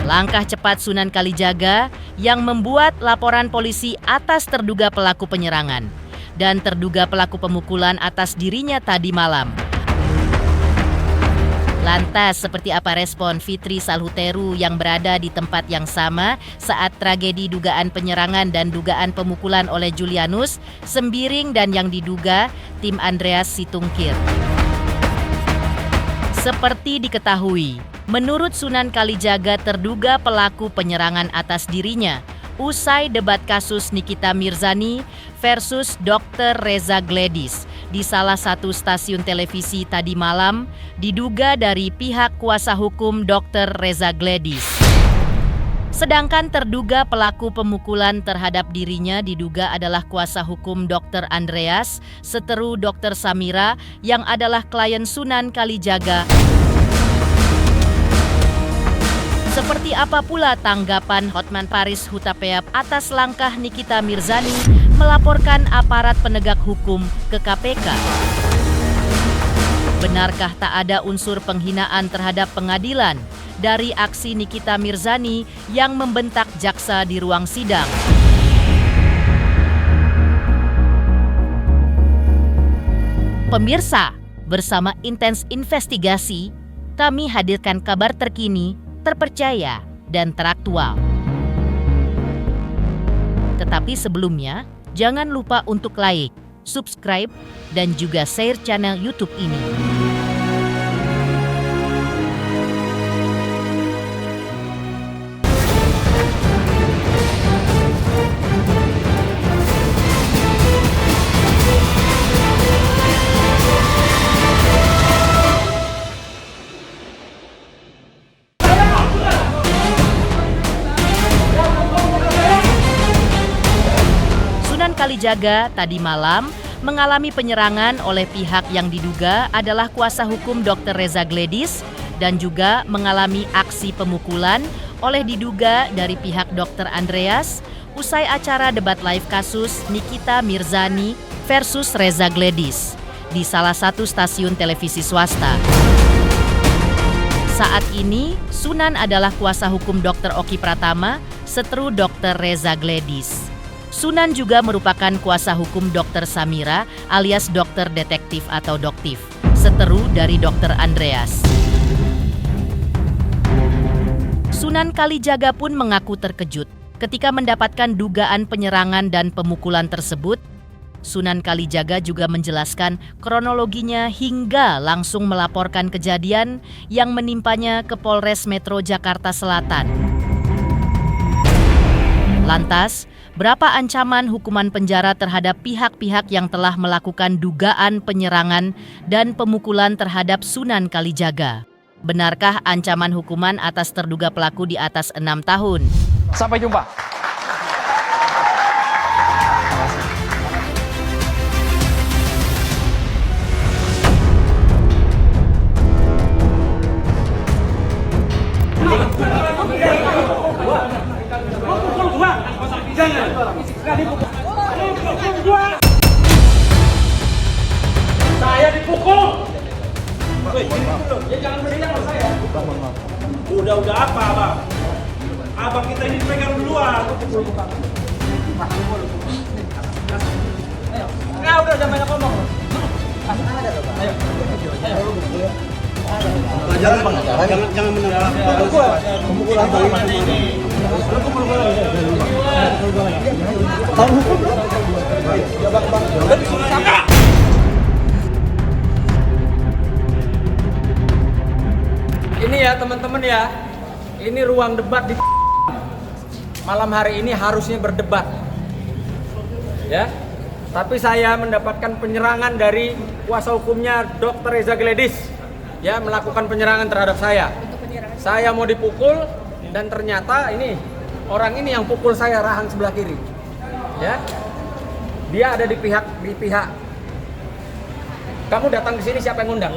Langkah cepat Sunan Kalijaga yang membuat laporan polisi atas terduga pelaku penyerangan dan terduga pelaku pemukulan atas dirinya tadi malam. Lantas, seperti apa respon Fitri Salhuteru yang berada di tempat yang sama saat tragedi dugaan penyerangan dan dugaan pemukulan oleh Julianus, Sembiring dan yang diduga tim Andreas Situngkir? Seperti diketahui, menurut Sunan Kalijaga terduga pelaku penyerangan atas dirinya usai debat kasus Nikita Mirzani versus Dr. Reza Gledis di salah satu stasiun televisi tadi malam diduga dari pihak kuasa hukum Dr. Reza Gledis. Sedangkan terduga pelaku pemukulan terhadap dirinya diduga adalah kuasa hukum Dr. Andreas, seteru Dr. Samira yang adalah klien Sunan Kalijaga. Seperti apa pula tanggapan Hotman Paris Hutapea atas langkah Nikita Mirzani melaporkan aparat penegak hukum ke KPK? Benarkah tak ada unsur penghinaan terhadap pengadilan dari aksi Nikita Mirzani yang membentak jaksa di ruang sidang? Pemirsa, bersama Intens Investigasi, kami hadirkan kabar terkini, terpercaya, dan teraktual. Tetapi sebelumnya, jangan lupa untuk like, subscribe, dan juga share channel YouTube ini. Kalijaga tadi malam mengalami penyerangan oleh pihak yang diduga adalah kuasa hukum Dr. Reza Gledis dan juga mengalami aksi pemukulan oleh diduga dari pihak Dr. Andreas usai acara debat live kasus Nikita Mirzani versus Reza Gledis di salah satu stasiun televisi swasta. Saat ini, Sunan adalah kuasa hukum Dr. Oki Pratama, seteru Dr. Reza Gledis. Sunan juga merupakan kuasa hukum Dr. Samira alias dokter detektif atau doktif, seteru dari Dr. Andreas. Sunan Kalijaga pun mengaku terkejut ketika mendapatkan dugaan penyerangan dan pemukulan tersebut. Sunan Kalijaga juga menjelaskan kronologinya hingga langsung melaporkan kejadian yang menimpanya ke Polres Metro Jakarta Selatan. Lantas, berapa ancaman hukuman penjara terhadap pihak-pihak yang telah melakukan dugaan penyerangan dan pemukulan terhadap Sunan Kalijaga? Benarkah ancaman hukuman atas terduga pelaku di atas 6 tahun? Sampai jumpa. Saya dipukul. Ya jangan berikan sama saya. Udah apa, Abang? Abang kita ini pegang duluan. Nah, udah jangan banyak ngomong. Ayo. Jangan menangkap. Pemukulan ini. Tahu hukum dong? Ya bang. Ini ya teman-teman ya, ini ruang debat di malam hari ini harusnya berdebat, ya. Tapi saya mendapatkan penyerangan dari kuasa hukumnya Dr. Reza Gledis, ya, melakukan penyerangan terhadap saya. Saya mau dipukul dan ternyata ini orang ini yang pukul saya rahang sebelah kiri, ya. Dia ada di pihak. Kamu datang ke sini siapa yang ngundang?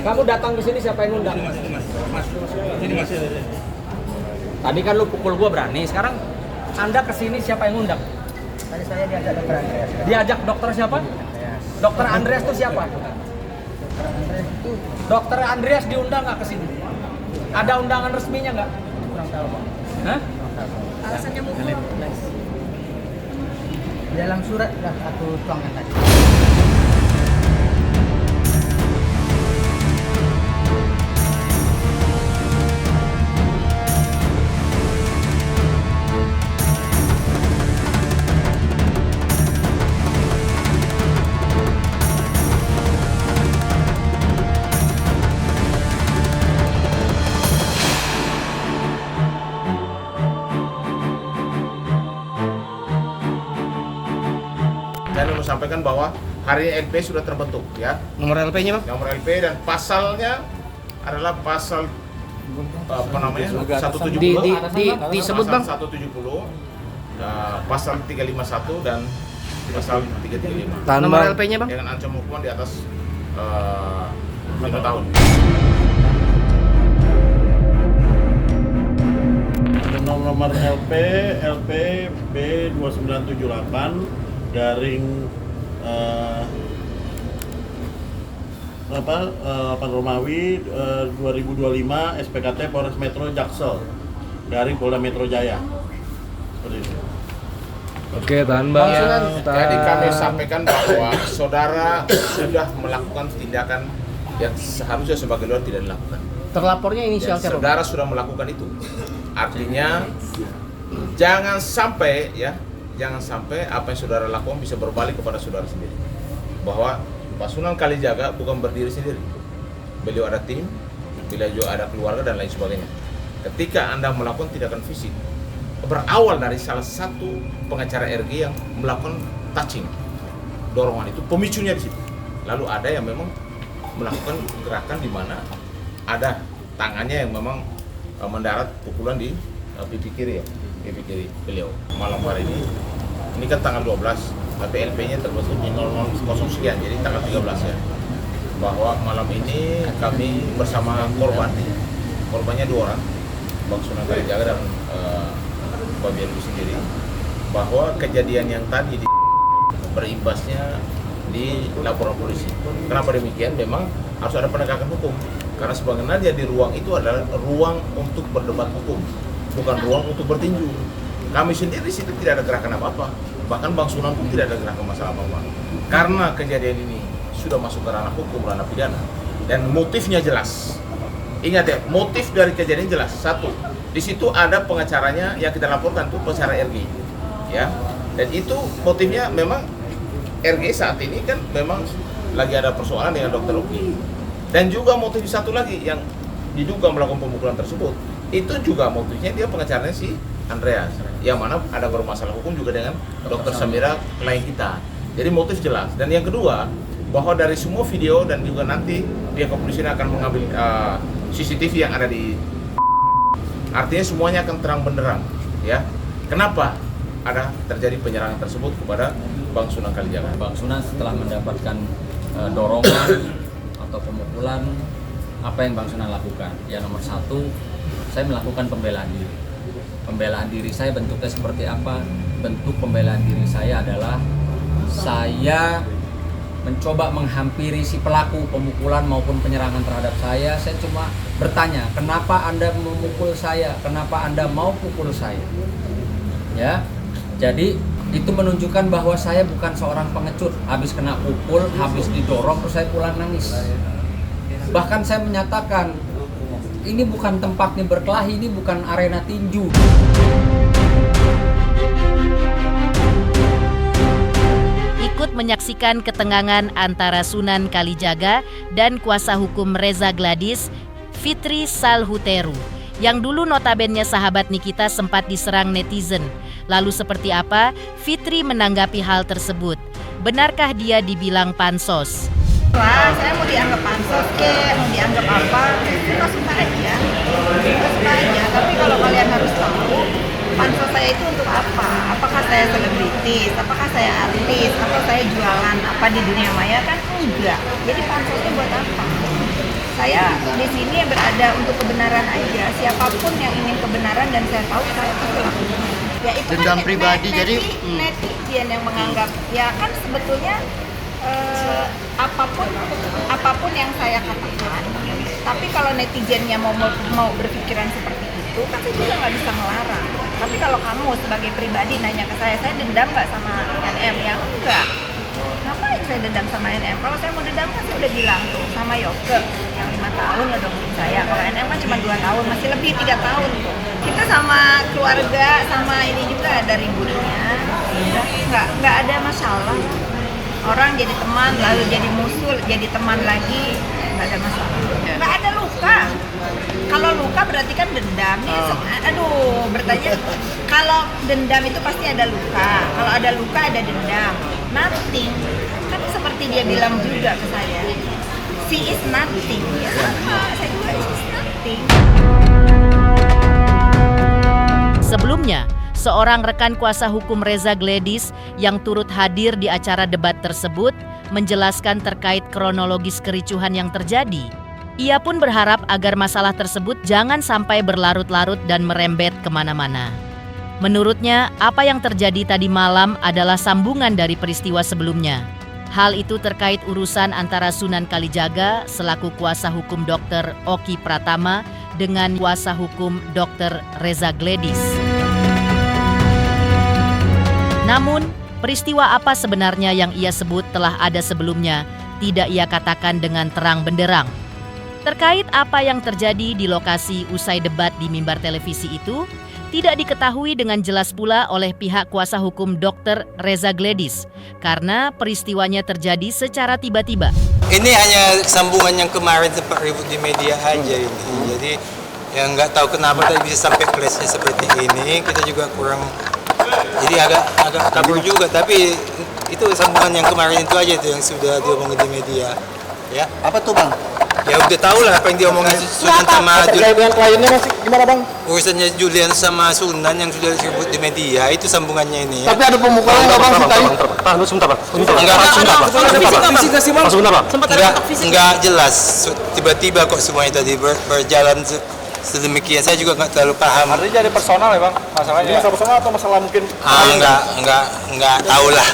Kamu datang ke sini siapa yang ngundang? Mas. Tadi kan lu pukul gua berani, sekarang Anda ke sini siapa yang ngundang? Tadi saya diajak dokter Andreas. Diajak dokter siapa? Dokter Andreas itu siapa? Dokter Andreas diundang nggak ke sini? Ada undangan resminya nggak? Kurang tahu, Pak. Hah? Kurang tahu. Alasannya mukul. Di dalam surat sudah aku tuangkan tadi. Saya mau sampaikan bahwa hari ini LP sudah terbentuk ya. Nomor LP-nya, Bang? Nomor LP dan pasalnya adalah pasal apa namanya? 170. Disebut, pasal Bang. 170, pasal 351 dan pasal 335. Nomor LP-nya, Bang? Dengan ancaman hukuman di atas 5 tahun. Nomor LP B2978 garing 8 Romawi 2025 SPKT Polres Metro Jaksel garing Polda Metro Jaya. Seperti itu. Oke, tahan, Bang. Jadi kami sampaikan bahwa saudara sudah melakukan tindakan yang seharusnya sebagai luar tidak dilakukan. Terlapornya inisial Dan siapa, Bang? saudara sudah melakukan itu. Artinya jangan sampai apa yang saudara lakukan bisa berbalik kepada saudara sendiri. Bahwa Pak Sunan Kalijaga bukan berdiri sendiri. Beliau ada tim, beliau juga ada keluarga dan lain sebagainya. Ketika Anda melakukan tindakan fisik, berawal dari salah satu pengacara RG yang melakukan touching, dorongan itu pemicunya di situ. Lalu ada yang memang melakukan gerakan di mana ada tangannya yang memang mendarat pukulan di pipi kiri ya, pipi kiri beliau. Malam hari ini kan tanggal 12, tapi LP-nya terbentuk di 00 sekian, jadi tanggal 13 ya. Bahwa malam ini kami bersama korbannya 2 orang, Bang Sunan Kalijaga dan Pak BNU sendiri, bahwa kejadian yang tadi berimbasnya di laporan polisi. Kenapa demikian? Memang harus ada penegakan hukum. Karena sebagaimana dia di ruang itu adalah ruang untuk berdebat hukum, bukan ruang untuk bertinju. Kami sendiri di situ tidak ada gerakan apa-apa. Bahkan Bang Sunan pun tidak ada gerakan masalah apa-apa. Karena kejadian ini sudah masuk ke ranah hukum, ranah pidana, dan motifnya jelas. Ingat ya, motif dari kejadian jelas. 1, di situ ada pengacaranya yang kita laporkan tuh pengacara RG, ya. Dan itu motifnya memang RG saat ini kan memang lagi ada persoalan dengan Dokter Uki. Dan juga motif satu lagi yang diduga melakukan pemukulan tersebut, itu juga motifnya dia pengacaranya si Andreas, yang mana ada bermasalah hukum juga dengan Dokter Samira klien kita. Jadi motif jelas. Dan yang kedua, bahwa dari semua video dan juga nanti pihak kepolisian akan mengambil CCTV yang ada di, artinya semuanya akan terang benderang, ya. Kenapa ada terjadi penyerangan tersebut kepada Bang Sunan Kalijaga? Bang Sunan setelah mendapatkan dorongan atau pemukulan, apa yang Bang Sunan lakukan? Ya, nomor 1, saya melakukan pembelaan diri. Pembelaan diri saya bentuknya seperti apa? Bentuk pembelaan diri saya adalah saya mencoba menghampiri si pelaku pemukulan maupun penyerangan terhadap saya. Saya cuma bertanya, kenapa Anda memukul saya? Kenapa Anda mau pukul saya? Ya, jadi itu menunjukkan bahwa saya bukan seorang pengecut. Habis kena pukul, habis didorong, terus saya pulang nangis. Bahkan saya menyatakan, ini bukan tempatnya berkelahi, ini bukan arena tinju. Ikut menyaksikan ketegangan antara Sunan Kalijaga dan kuasa hukum Reza Gladys, Fitri Salhuteru, yang dulu notabene sahabat Nikita sempat diserang netizen. Lalu seperti apa Fitri menanggapi hal tersebut? Benarkah dia dibilang pansos? Wah, saya mau dianggap pansos mau dianggap apa, suka-suka aja. Suka-suka aja, tapi kalau kalian harus tahu, pansos saya itu untuk apa? Apakah saya selebritis? Apakah saya artis? Atau saya jualan apa di dunia maya? Kan enggak. Jadi pansosnya buat apa? Saya di sini berada untuk kebenaran aja. Siapapun yang ingin kebenaran dan saya tahu, saya pasti lakukan. Ya itu Dendam kan pribadi, jadi netizen yang menganggap, ya kan sebetulnya apapun yang saya katakan Tapi kalau netizennya mau berpikiran seperti itu, kan saya juga nggak bisa melarang. Tapi kalau kamu sebagai pribadi nanya ke saya dendam nggak sama NM? Ya enggak. Ngapain saya dendam sama NM? Kalau saya mau dendam kan saya udah bilang tuh sama Yoke yang 5 tahun ngedongin saya. Kalau NM kan cuma 2 tahun, masih lebih 3 tahun tuh. Kita sama keluarga, sama ini juga ada ributnya. Nggak ada masalah. Orang jadi teman, lalu jadi musuh, jadi teman lagi, nggak ada masalah. Nggak ada luka. Kalau luka berarti kan dendam. Aduh, bertanya. Kalau dendam itu pasti ada luka. Kalau ada luka ada dendam. Nothing. Kan seperti dia bilang juga ke saya. She is nothing. Ya sama, saya juga is nothing. Sebelumnya, seorang rekan kuasa hukum Reza Gladys yang turut hadir di acara debat tersebut menjelaskan terkait kronologis kericuhan yang terjadi. Ia pun berharap agar masalah tersebut jangan sampai berlarut-larut dan merembet kemana-mana. Menurutnya, apa yang terjadi tadi malam adalah sambungan dari peristiwa sebelumnya. Hal itu terkait urusan antara Sunan Kalijaga selaku kuasa hukum Dr. Oki Pratama dengan kuasa hukum Dr. Reza Gladys. Namun, peristiwa apa sebenarnya yang ia sebut telah ada sebelumnya tidak ia katakan dengan terang benderang. Terkait apa yang terjadi di lokasi usai debat di mimbar televisi itu, tidak diketahui dengan jelas pula oleh pihak kuasa hukum Dr. Reza Gladys karena peristiwanya terjadi secara tiba-tiba. Ini hanya sambungan yang kemarin sempat ribut di media aja ini. Jadi yang nggak tahu kenapa tadi bisa sampai clash-nya seperti ini, kita juga kurang. Jadi agak kabur juga, tapi itu sambungan yang kemarin itu aja itu yang sudah diomongin di media. Ya. Apa tuh bang? Ya udah tahu lah apa yang diomongin Sunan sama Julian. Dengan kliennya masih gimana bang? Urusannya Julian sama Sunan yang sudah disebut di media itu sambungannya ini. Ya. Tapi ada pemukulan nggak bang? Sebentar bang. Enggak jelas. Tiba-tiba kok semuanya tadi berjalan sedemikian, saya juga nggak terlalu paham. Artinya jadi personal ya bang masalahnya? Ini masalah personal atau masalah mungkin? Enggak tahu lah.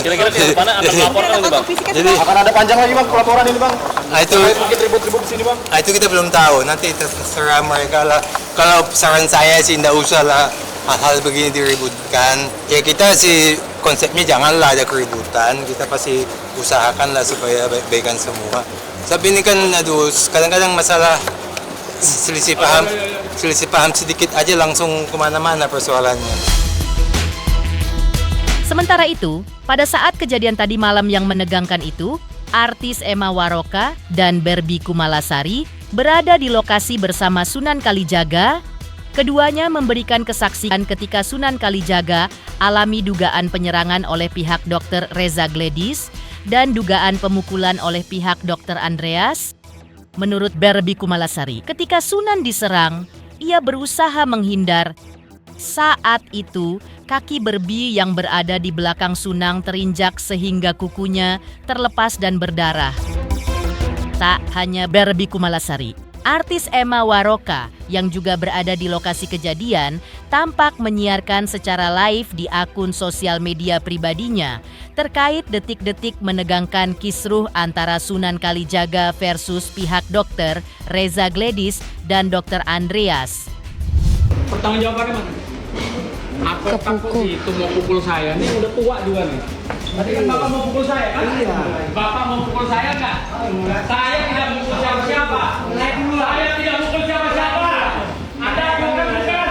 Kira-kira ke depannya akan melaporkan ini bang? Jadi akan ada panjang lagi bang pelaporan ini bang? Nah, itu mungkin ribut-ribut di sini bang? Nah, itu kita belum tahu. Nanti terserah mereka lah. Kalau saran saya sih nggak usah lah hal-hal begini diributkan. Ya kita sih konsepnya janganlah ada keributan. Kita pasti usahakan lah supaya baik-baikan semua. Tapi ini kan aduh kadang-kadang masalah selisih paham sedikit aja langsung kemana-mana persoalannya. Sementara itu, pada saat kejadian tadi malam yang menegangkan itu, artis Emma Waroka dan Barbie Kumalasari berada di lokasi bersama Sunan Kalijaga. Keduanya memberikan kesaksian ketika Sunan Kalijaga alami dugaan penyerangan oleh pihak Dr. Reza Gladys dan dugaan pemukulan oleh pihak Dr. Andreas. Menurut Barbie Kumalasari, ketika Sunan diserang, ia berusaha menghindar. Saat itu, kaki Barbie yang berada di belakang Sunan terinjak sehingga kukunya terlepas dan berdarah. Tak hanya Barbie Kumalasari, artis Emma Waroka yang juga berada di lokasi kejadian tampak menyiarkan secara live di akun sosial media pribadinya terkait detik-detik menegangkan kisruh antara Sunan Kalijaga versus pihak Dr. Reza Gladys dan Dr. Andreas. Pertanggungjawabannya mana? Aku takut itu mau pukul saya, ini udah tua juga nih. Tadi kan Bapak mau pukul saya kan? Iya. Bapak mau pukul saya nggak? Saya tidak mukul siapa-siapa. Saya tidak mukul siapa-siapa. Anda korban bukan?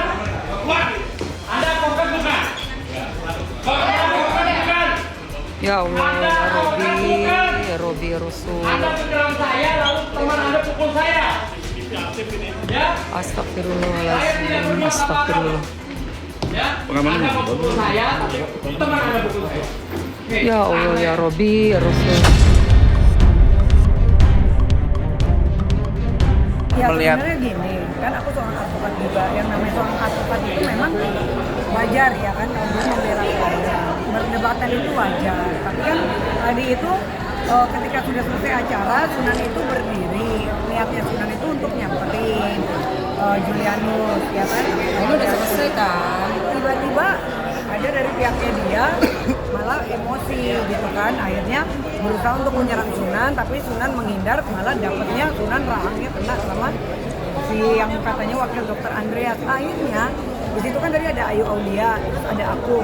Wah, Anda korban bukan? Korban bukan? Ya Allah, ya Robi Rasul. Anda menyerang saya, lalu teman Anda pukul saya. Ya? Astagfirullahaladzim, astagfirullah. Ya? Anda mau pukul saya, tapi teman Anda pukul saya. Ya Allah, ya Robi Rasul. Ya sebenarnya gini, kan aku seorang advokat juga. Yang namanya seorang advokat itu memang wajar ya kan, kalau dia membela klien. Perdebatan itu wajar. Tapi kan tadi itu ketika sudah selesai acara, Sunan itu berdiri. Niatnya Sunan itu untuk nyamperin Julianus, ya kan? Ini udah selesai kan? Tiba-tiba ada dari pihaknya dia malah emosi gitu kan. Akhirnya berusaha untuk menyerang Sunan, tapi Sunan menghindar, malah dapatnya Sunan rahangnya kena sama si yang katanya wakil dokter Andreas. Akhirnya di situ kan tadi ada Ayu Aulia, terus ada aku.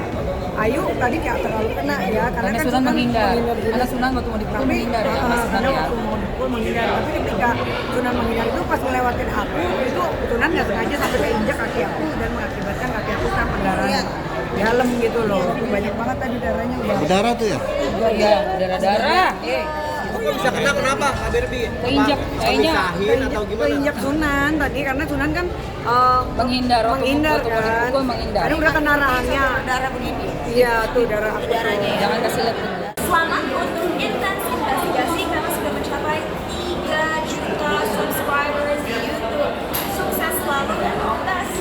Ayu tadi kayak terlalu kena ya, karena kan Sunan menghindar. juga. Karena Sunan waktu mau dipukul Tapi menghindar ya, Mas Sunan karena ya. waktu mau dipukul menghindar. Tapi ketika Sunan menghindar itu pas ngelewatin aku, itu Sunan nggak sengaja sampai keinjak kaki aku dan mengakibatkan kaki aku kena pendarahan dalam gitu loh. Banyak banget tadi darahnya udah. Berdarah tuh ya? Iya, darah-darah. Bisa kena kenapa, Kak Berbi? Keinjak, kayaknya Keinjak Sunan tadi karena Sunan kan menghindar, waktu menghindar mau kan. dipukul menghindar. Karena udah kena rahangnya. Darah begini. Iya tuh darah aku. Jangan kasih lihat. Selamat untuk Intens Investigasi karena sudah mencapai 3 juta subscribers di YouTube. Sukses selalu dan all the best.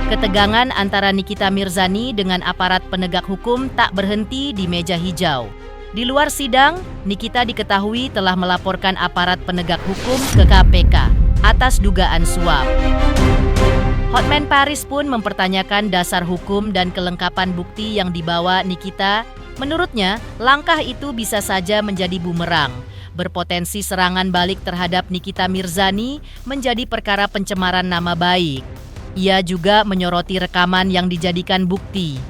Ketegangan antara Nikita Mirzani dengan aparat penegak hukum tak berhenti di meja hijau. Di luar sidang, Nikita diketahui telah melaporkan aparat penegak hukum ke KPK atas dugaan suap. Hotman Paris pun mempertanyakan dasar hukum dan kelengkapan bukti yang dibawa Nikita. Menurutnya, langkah itu bisa saja menjadi bumerang. Berpotensi serangan balik terhadap Nikita Mirzani menjadi perkara pencemaran nama baik. Ia juga menyoroti rekaman yang dijadikan bukti.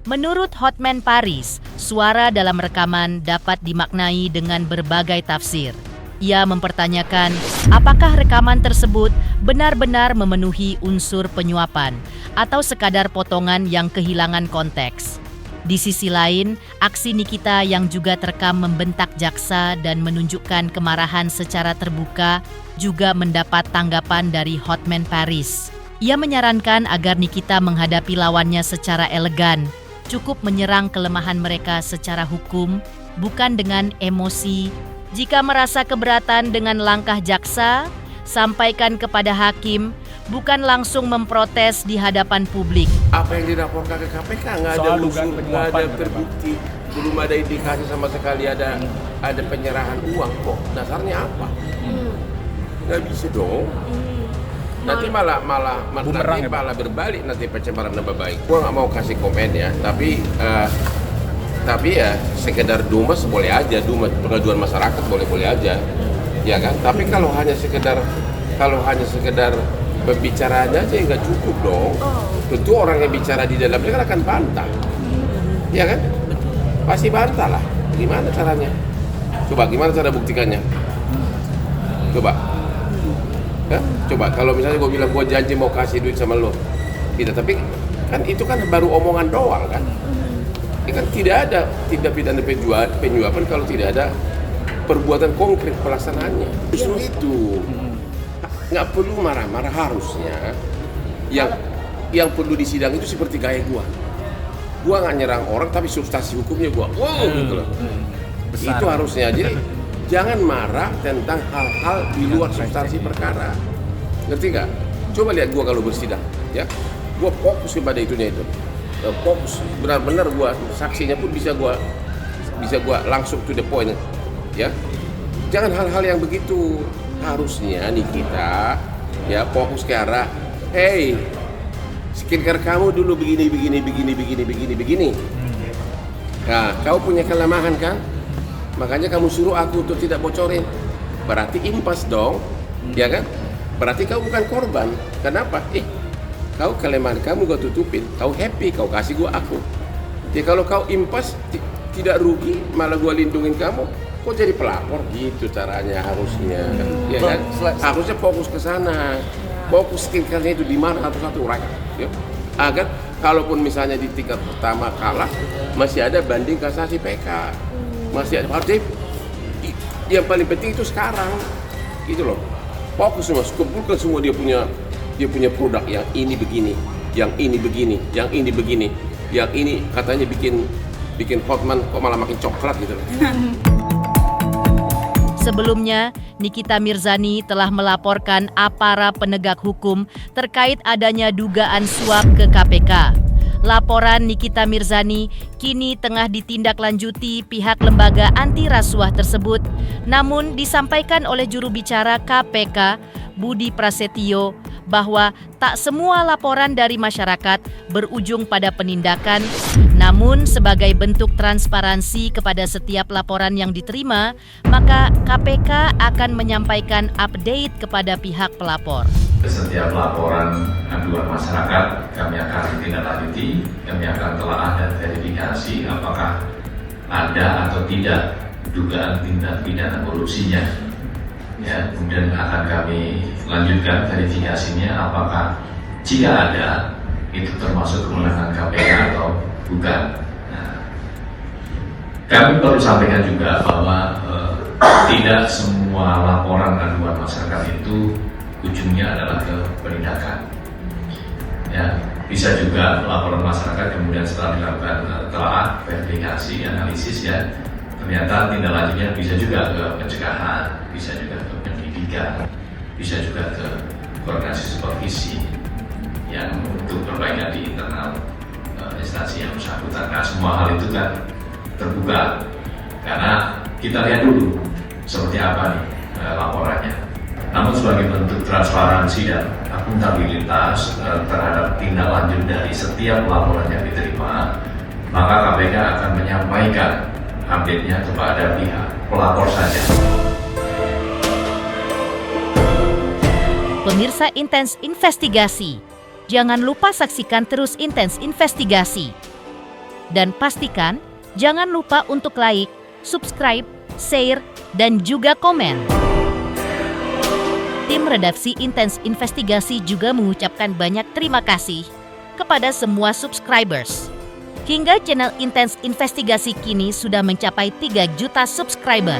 Menurut Hotman Paris, suara dalam rekaman dapat dimaknai dengan berbagai tafsir. Ia mempertanyakan apakah rekaman tersebut benar-benar memenuhi unsur penyuapan atau sekadar potongan yang kehilangan konteks. Di sisi lain, aksi Nikita yang juga terekam membentak jaksa dan menunjukkan kemarahan secara terbuka juga mendapat tanggapan dari Hotman Paris. Ia menyarankan agar Nikita menghadapi lawannya secara elegan, cukup menyerang kelemahan mereka secara hukum, bukan dengan emosi. Jika merasa keberatan dengan langkah jaksa, sampaikan kepada hakim, bukan langsung memprotes di hadapan publik. Apa yang dilaporkan ke KPK nggak ada unsur, nggak ada terbukti, belum ada indikasi sama sekali ada penyerahan uang kok. Dasarnya apa? Nggak bisa dong. Nanti malah berbalik nanti pencemaran nama baik. Gua nggak mau kasih komen ya, tapi ya sekedar dumas boleh aja, dumas pengaduan masyarakat boleh aja, ya kan. Tapi kalau hanya sekedar pembicaranya aja nggak cukup dong. Tentu orang yang bicara di dalamnya kan akan bantah, ya kan? Pasti bantah lah. Gimana caranya? Coba gimana cara buktikannya? Coba. Ya, coba kalau misalnya gue bilang gue janji mau kasih duit sama lo, gitu. Tapi kan itu kan baru omongan doang kan. Ini kan tidak ada tindak pidana penyuapan kalau tidak ada perbuatan konkret pelaksanaannya. Justru itu nggak perlu marah-marah, harusnya yang perlu di sidang itu seperti gaya gue nggak nyerang orang tapi substansi hukumnya gue gitu loh. Itu harusnya. Jadi jangan marah tentang hal-hal di luar substansi perkara. Ngerti nggak? Coba lihat gua kalau bersidang, ya. Gua fokus kepada itu. Fokus, benar-benar gua saksinya pun bisa gua langsung to the point, ya. Jangan hal-hal yang begitu. Harusnya nih kita, ya, fokus ke arah, hey, skincare kamu dulu begini. Nah, kau punya kelemahan kan? Makanya kamu suruh aku untuk tidak bocorin. Berarti impas dong, ya kan? Berarti kau bukan korban. Kenapa? Kau kelemahan kamu gua tutupin. Kau happy, kau kasih gua aku. Ya kalau kau impas tidak rugi, malah gua lindungin kamu. Kok jadi pelapor gitu caranya harusnya, ya kan? Harusnya fokus ke sana. Fokus skincare-nya itu di mana satu-satu rakyat, ya. Agar kalaupun misalnya di tingkat pertama kalah, masih ada banding kasasi PK. Masih ada partai. Yang paling penting itu sekarang gitu loh, fokus semua, kumpulkan semua dia punya produk yang ini begini, yang ini begini, yang ini begini, yang ini katanya bikin Hotman kok malah makin coklat gitu loh. Sebelumnya, Nikita Mirzani telah melaporkan aparat penegak hukum terkait adanya dugaan suap ke KPK. Laporan Nikita Mirzani kini tengah ditindaklanjuti pihak lembaga anti rasuah tersebut, namun disampaikan oleh juru bicara KPK, Budi Prasetyo, bahwa tak semua laporan dari masyarakat berujung pada penindakan, namun sebagai bentuk transparansi kepada setiap laporan yang diterima, maka KPK akan menyampaikan update kepada pihak pelapor. Setiap laporan aduan masyarakat kami akan ditindaklanjuti, kami akan telaah dan verifikasi apakah ada atau tidak dugaan tindak pidana korupsinya. Ya, kemudian akan kami lanjutkan verifikasinya apakah jika ada itu termasuk kewenangan KPK atau bukan. Nah, kami perlu sampaikan juga bahwa tidak semua laporan aduan masyarakat itu ujungnya adalah ke penindakan. Ya, bisa juga laporan masyarakat kemudian setelah dilakukan telaah, verifikasi, analisis ya, ternyata tindak lanjutnya bisa juga ke pencegahan, bisa juga ke pendidikan, bisa juga ke koordinasi supervisi yang untuk perbaikan di internal instansi yang bersangkutan. Nah, semua hal itu kan terbuka karena kita lihat dulu seperti apa nih laporannya. Namun sebagai bentuk transparansi dan akuntabilitas terhadap tindak lanjut dari setiap laporan yang diterima, maka KPK akan menyampaikan update-nya kepada pihak pelapor saja. Pemirsa Intens Investigasi, jangan lupa saksikan terus Intens Investigasi. Dan pastikan jangan lupa untuk like, subscribe, share, dan juga komen. Tim redaksi Intens Investigasi juga mengucapkan banyak terima kasih kepada semua subscribers. Hingga channel Intens Investigasi kini sudah mencapai 3 juta subscriber.